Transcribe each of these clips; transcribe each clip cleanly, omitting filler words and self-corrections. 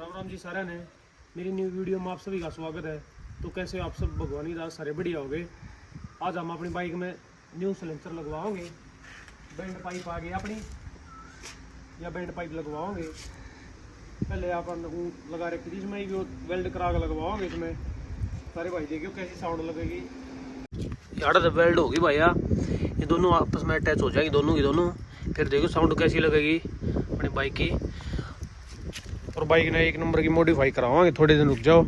राम राम जी सारे ने, मेरी न्यू वीडियो में आप सभी का स्वागत है। तो कैसे आप सब भगवान की रात सारे बढ़िया हो गए। आज हम अपनी बाइक में न्यू सिलेंसर लगवाओगे। बैंड पाइप आ गई अपनी, या बैंड पाइप लगवाओगे। पहले अपन लगा रखी थी इसमें, वेल्ड करा के लगवाओगे इसमें। सारे भाई देखियो कैसी साउंड लगेगी। यार तो वेल्ड होगी भैया, ये दोनों आपस में अटैच हो जाएगी दोनों की दोनों। फिर देखो साउंड कैसी लगेगी अपनी बाइक की। और बाइक ने एक नंबर की मॉडिफाई करावांगे, थोड़े दिन रुक जाओ।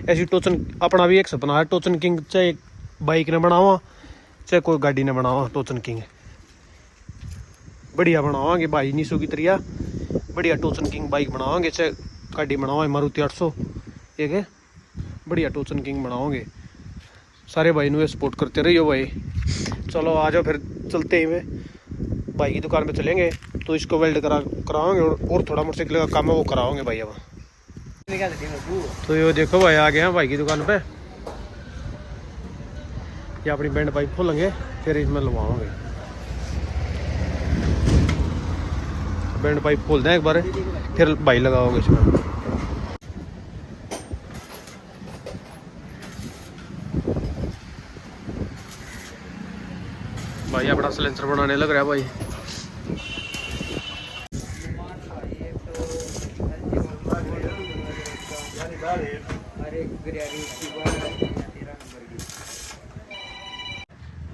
ऐसी टोचन अपना भी एक सपना है, टोचन किंग चाहे बाइक ने बनावा चाहे कोई गाड़ी ने बनावा, टोचन किंग बढ़िया बनावांगे भाई। नीसो की तरिया बढ़िया टोचन किंग बाइक बनावांगे, चाहे गाड़ी बनावा मारुति 800 एक है बढ़िया टोचन किंग बनाओगे। सारे भाई ने सपोर्ट करते रहियो भाई। चलो आ जाओ फिर चलते ही में भाई की दुकान पे चलेंगे, तो इसको वेल्ड कराओगे और थोड़ा मोटरसाइकिल का काम है वो कराओगे भाई। अब तो ये देखो भाई आ गए हैं भाई की दुकान पे। ये अपनी बैंड पाइप खोलेंगे फिर इसमें लगवाओगे। बैंड पाइप खोल दें एक बार, फिर भाई लगाओगे इसमें। भाई अपना सिलेंसर बनाने लग रहा है भाई।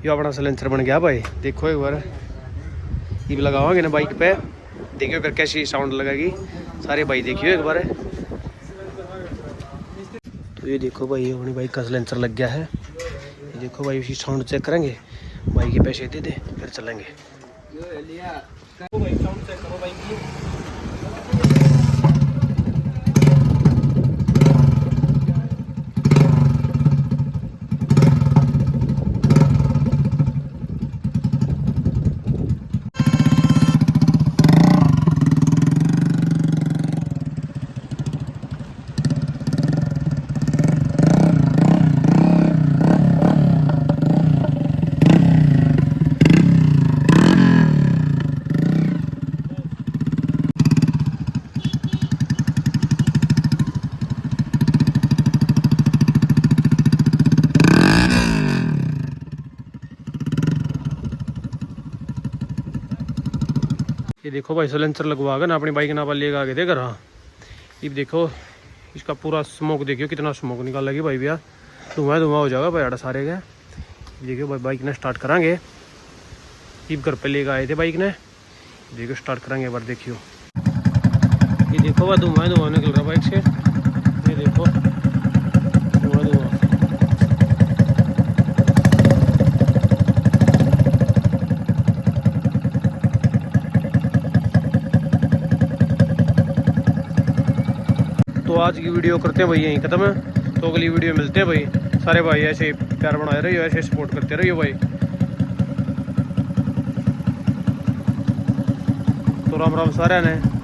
ये अपना सिलेंसर बन गया भाई, देखो एक बार। ये भी लगाओगे ना बाइक पे, देखियो फिर कैसी साउंड लगेगी। सारे भाई देखियो एक बार। तो ये देखो भाई, ये अपनी बाइक का सिलेंसर लग गया है। ये देखो भाई, इसी साउंड चेक करेंगे, बाइक के पैसे दे दे फिर चलेंगे। भाई साउंड चेक करो बाइक की। ये देखो भाई सिलेंसर लगवा कर ना अपनी बाइक ना लेगा आगे देकर। हाँ ये देखो, इसका पूरा स्मोक देखियो कितना स्मोक निकाल लगी भाई भैया। धुआं हो जाएगा भाई सारे का। देखियो भाई बाइक ने स्टार्ट करांगे। ये घर पे लेकर आए थे बाइक ने, देखियो स्टार्ट करांगे एक बार। देखियो ये देखो भाई धुआं निकल रहा बाइक से। ये देखो धुआं। तो आज की वीडियो करते हैं भाई यहीं खत्म है। तो अगली वीडियो मिलते हैं भाई। सारे भाई ऐसे प्यार बनाए रहिए, ऐसे सपोर्ट करते रहिए भाई। तो राम राम सारे ने।